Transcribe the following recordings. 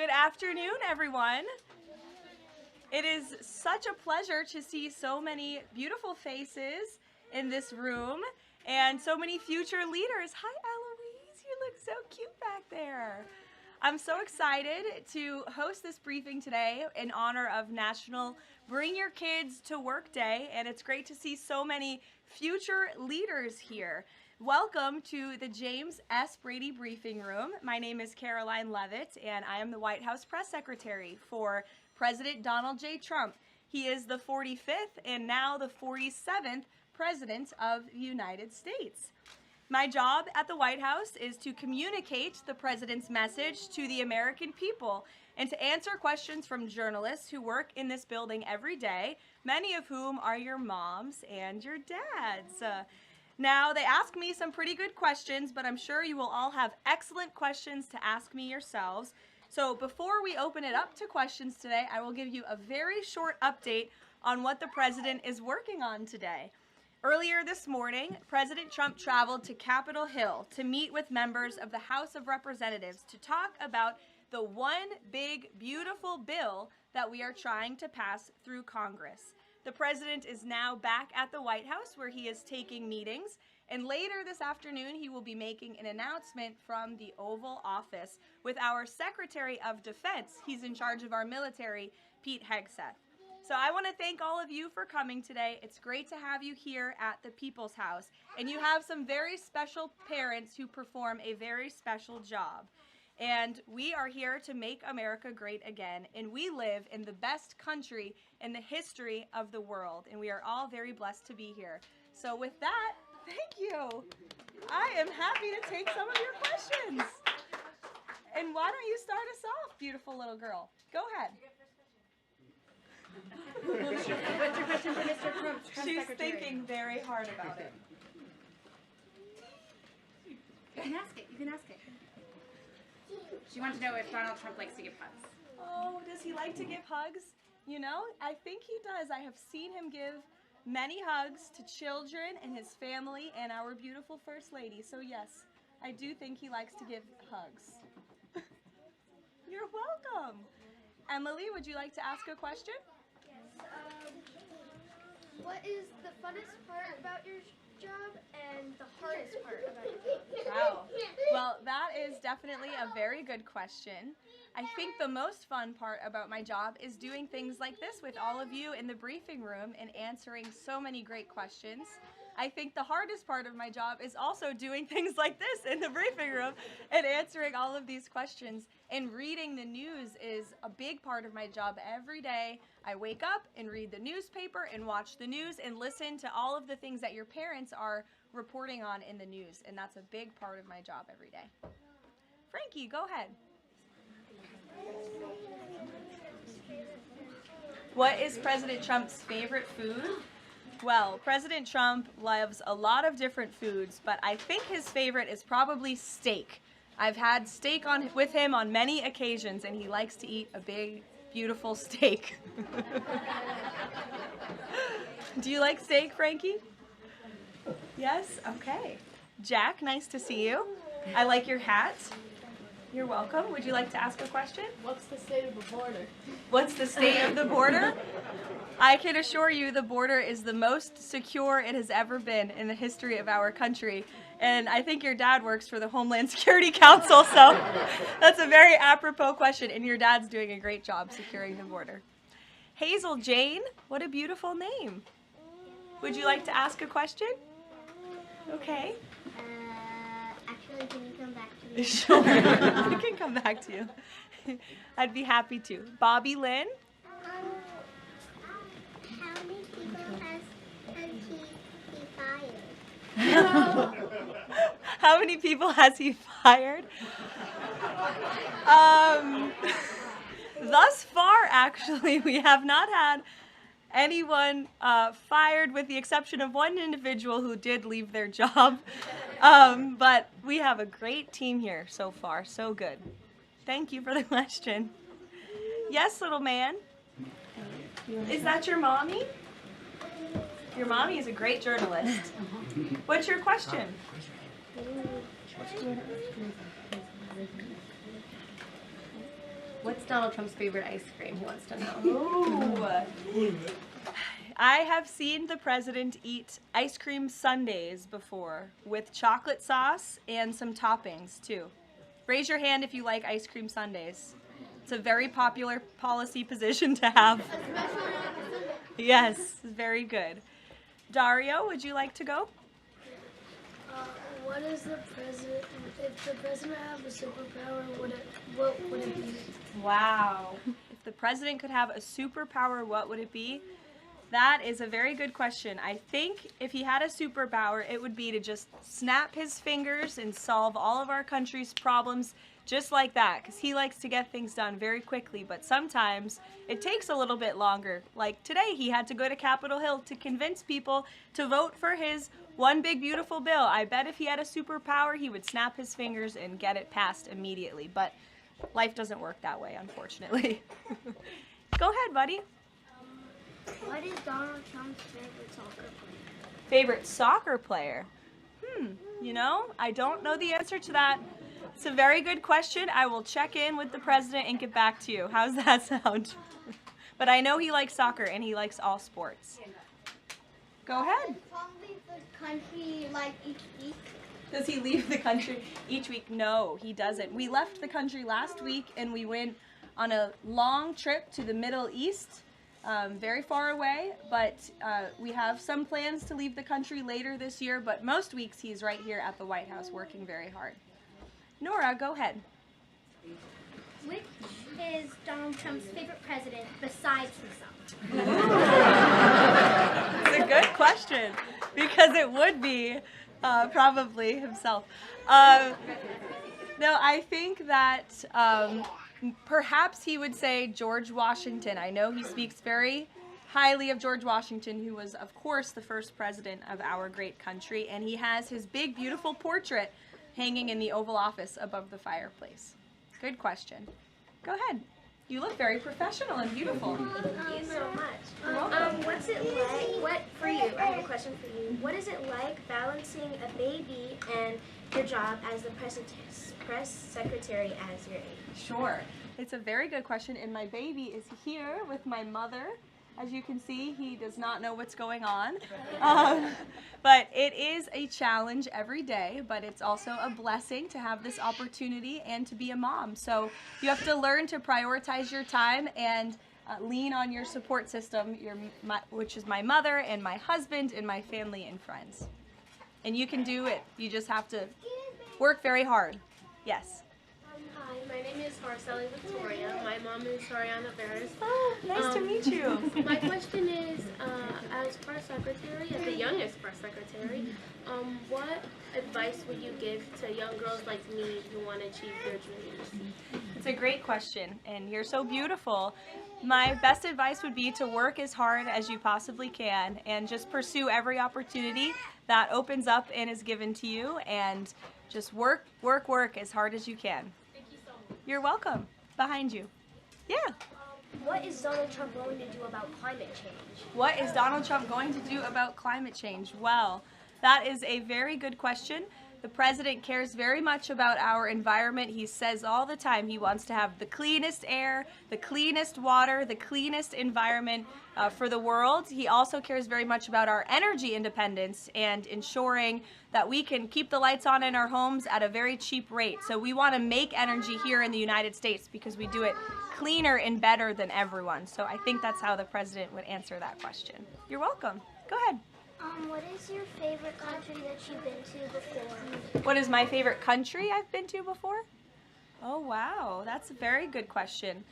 Good afternoon, everyone. It is such a pleasure to see so many beautiful faces in this room and so many future leaders. Hi, Eloise. You look so cute back there. I'm so excited to host this briefing today in honor of National Bring Your Kids to Work Day, and it's great to see so many future leaders here. Welcome to the James S. Brady Briefing Room. My name is Karoline Leavitt, and I am the White House Press Secretary for President Donald J. Trump. He is the 45th and now the 47th President of the United States. My job at the White House is to communicate the President's message to the American people and to answer questions from journalists who work in this building every day, many of whom are your moms and your dads. Now, they ask me some pretty good questions, but I'm sure you will all have excellent questions to ask me yourselves. So before we open it up to questions today, I will give you a very short update on what the President is working on today. Earlier this morning, President Trump traveled to Capitol Hill to meet with members of the House of Representatives to talk about the one big, beautiful bill that we are trying to pass through Congress. The President is now back at the White House where he is taking meetings, and later this afternoon he will be making an announcement from the Oval Office with our Secretary of Defense. He's in charge of our military, Pete Hegseth. So I want to thank all of you for coming today. It's great to have you here at the People's House, and you have some very special parents who perform a very special job. And we are here to make America great again, and we live in the best country in the history of the world, and we are all very blessed to be here. So with that, thank you. I am happy to take some of your questions. And why don't you start us off, beautiful little girl? Go ahead. What's your question for Mr. Trump? She's thinking very hard about it. You can ask it. You can ask it. She wants to know if Donald Trump likes to give hugs. Oh, does he like to give hugs? You know, I think he does. I have seen him give many hugs to children and his family and our beautiful First Lady. So yes, I do think he likes to give hugs. You're welcome. Emily, would you like to ask a question? Yes. What is the funnest part about your job and the hardest part about your job? Wow. Well, that is definitely a very good question. I think the most fun part about my job is doing things like this with all of you in the briefing room and answering so many great questions. I think the hardest part of my job is also doing things like this in the briefing room and answering all of these questions. And reading the news is a big part of my job every day. I wake up and read the newspaper and watch the news and listen to all of the things that your parents are reporting on in the news. And that's a big part of my job every day. Frankie, go ahead. What is President Trump's favorite food? Well, President Trump loves a lot of different foods, but I think his favorite is probably steak. I've had steak with him on many occasions, and he likes to eat a big, beautiful steak. Do you like steak, Frankie? Yes? Okay. Jack, nice to see you. I like your hat. You're welcome. Would you like to ask a question? What's the state of the border? What's the state of the border? I can assure you the border is the most secure it has ever been in the history of our country. And I think your dad works for the Homeland Security Council, so that's a very apropos question, and your dad's doing a great job securing the border. Hazel Jane, what a beautiful name. Would you like to ask a question? Okay. Actually, can you come back to me? Sure, I can come back to you. I'd be happy to. Bobby Lynn? How many people has he fired? How many people has he fired? Thus far, actually, we have not had anyone fired with the exception of one individual who did leave their job. But we have a great team here so far. So good. Thank you for the question. Yes, little man. Is that your mommy? Your mommy is a great journalist. What's your question? What's Donald Trump's favorite ice cream? He wants to know. Ooh. I have seen the president eat ice cream sundaes before with chocolate sauce and some toppings too. Raise your hand if you like ice cream sundaes. It's a very popular policy position to have. Yes, very good. Dario, would you like to go? What is the president? If the president had a superpower, what would it be? Wow. If the president could have a superpower, what would it be? That is a very good question. I think if he had a superpower, it would be to just snap his fingers and solve all of our country's problems just like that, because he likes to get things done very quickly, but sometimes it takes a little bit longer. Like today, he had to go to Capitol Hill to convince people to vote for his one big beautiful bill. I bet if he had a superpower, he would snap his fingers and get it passed immediately, but life doesn't work that way, unfortunately. Go ahead, buddy. What is Donald Trump's favorite soccer player? Favorite soccer player? You know, I don't know the answer to that. It's a very good question. I will check in with the president and get back to you. How's that sound? But I know he likes soccer and he likes all sports. Go ahead. Probably the country like each week. Does he leave the country each week? No, he doesn't. We left the country last week and we went on a long trip to the Middle East. Very far away, but we have some plans to leave the country later this year, but most weeks he's right here at the White House working very hard. Nora, go ahead. Which is Donald Trump's favorite president besides himself? It's a good question, because it would be probably himself. No, I think that perhaps he would say George Washington. I know he speaks very highly of George Washington, who was, of course, the first president of our great country, and he has his big, beautiful portrait hanging in the Oval Office above the fireplace. Good question. Go ahead. You look very professional and beautiful. Thank you so much. What's it like, for you, I have a question for you. What is it like balancing a baby and your job as the press secretary as your age? Sure. It's a very good question, and my baby is here with my mother. As you can see, he does not know what's going on. But it is a challenge every day, but it's also a blessing to have this opportunity and to be a mom. So you have to learn to prioritize your time and lean on your support system, which is my mother and my husband and my family and friends. And you can do it. You just have to work very hard. Yes. Hi, my name is Marceli Victoria. My mom is Soriana Veras. Oh, nice to meet you. My question is, as press secretary, as the youngest press secretary, what advice would you give to young girls like me who want to achieve their dreams? It's a great question, and you're so beautiful. My best advice would be to work as hard as you possibly can and just pursue every opportunity that opens up and is given to you, and just work as hard as you can. Thank you so much. You're welcome. Behind you. Yeah. What is Donald Trump going to do about climate change? What is Donald Trump going to do about climate change? Well, that is a very good question. The president cares very much about our environment. He says all the time he wants to have the cleanest air, the cleanest water, the cleanest environment for the world. He also cares very much about our energy independence and ensuring that we can keep the lights on in our homes at a very cheap rate. So we want to make energy here in the United States because we do it cleaner and better than everyone. So I think that's how the president would answer that question. You're welcome. Go ahead. What is your favorite country that you've been to before? What is my favorite country I've been to before? Oh, wow. That's a very good question.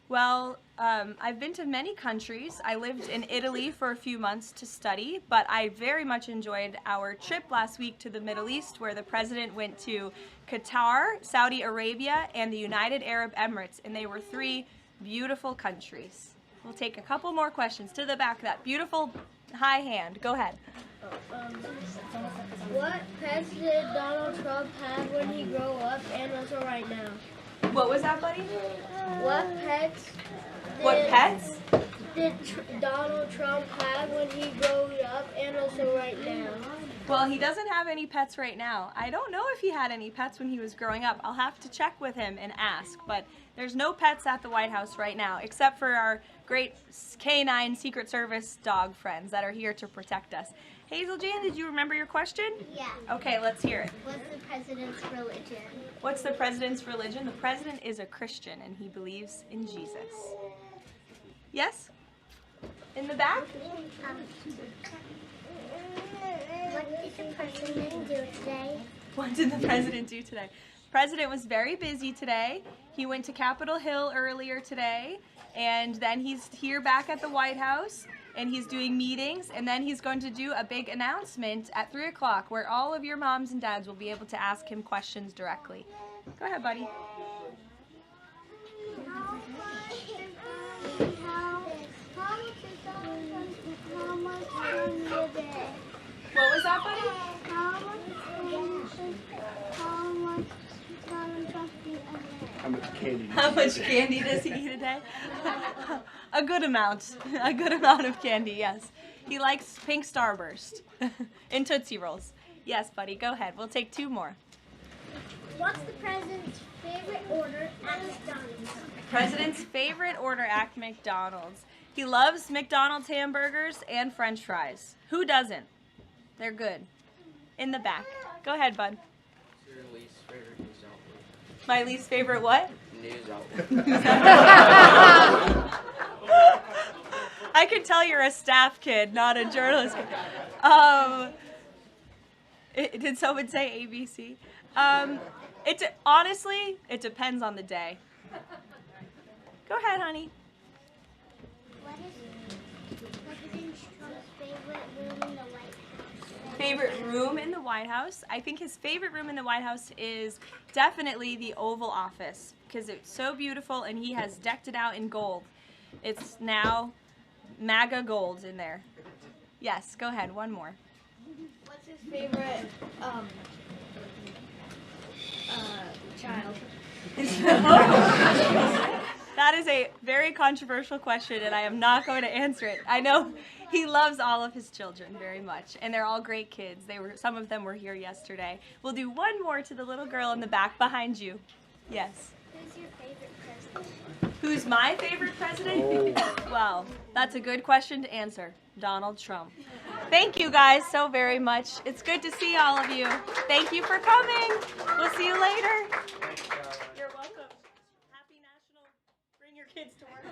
Well, I've been to many countries. I lived in Italy for a few months to study, but I very much enjoyed our trip last week to the Middle East, where the president went to Qatar, Saudi Arabia, and the United Arab Emirates, and they were 3 beautiful countries. We'll take a couple more questions. To the back, that beautiful high hand. Go ahead. What pets did Donald Trump have when he grew up and also right now? What was that, buddy? What pets did Donald Trump have when he grew up and also right now? Well, he doesn't have any pets right now. I don't know if he had any pets when he was growing up. I'll have to check with him and ask, but there's no pets at the White House right now, except for our great canine Secret Service dog friends that are here to protect us. Hazel Jane, did you remember your question? Yeah. Okay, let's hear it. What's the president's religion? What's the president's religion? The president is a Christian and he believes in Jesus. Yes? In the back? What did the president do today? What did the president do today? The president was very busy today. He went to Capitol Hill earlier today, and then he's here back at the White House, and he's doing meetings, and then he's going to do a big announcement at 3 o'clock where all of your moms and dads will be able to ask him questions directly. Go ahead, buddy. What was that, buddy? How much candy does he eat? How much candy does he eat a day? A good amount. A good amount of candy, yes. He likes pink Starburst and Tootsie Rolls. Yes, buddy, go ahead. We'll take 2 more. What's the president's favorite order at McDonald's? President's favorite order at McDonald's. He loves McDonald's hamburgers and French fries. Who doesn't? They're good. In the back. Go ahead, bud. Your least favorite news outlet? My least favorite what? News outlet. I can tell you're a staff kid, not a journalist kid. Did someone say ABC? Honestly, it depends on the day. Go ahead, honey. What is President Trump's favorite room in the White House? Favorite room in the White House? I think his favorite room in the White House is definitely the Oval Office because it's so beautiful and he has decked it out in gold. It's now MAGA gold in there. Yes, go ahead, 1 more. What's his favorite child? That is a very controversial question, and I am not going to answer it. I know he loves all of his children very much, and they're all great kids. Some of them were here yesterday. We'll do 1 more to the little girl in the back behind you. Yes. Who's your favorite president? Who's my favorite president? Well, that's a good question to answer. Donald Trump. Thank you guys so very much. It's good to see all of you. Thank you for coming. We'll see you later. You're welcome. Happy National Bring Your Kids to Work.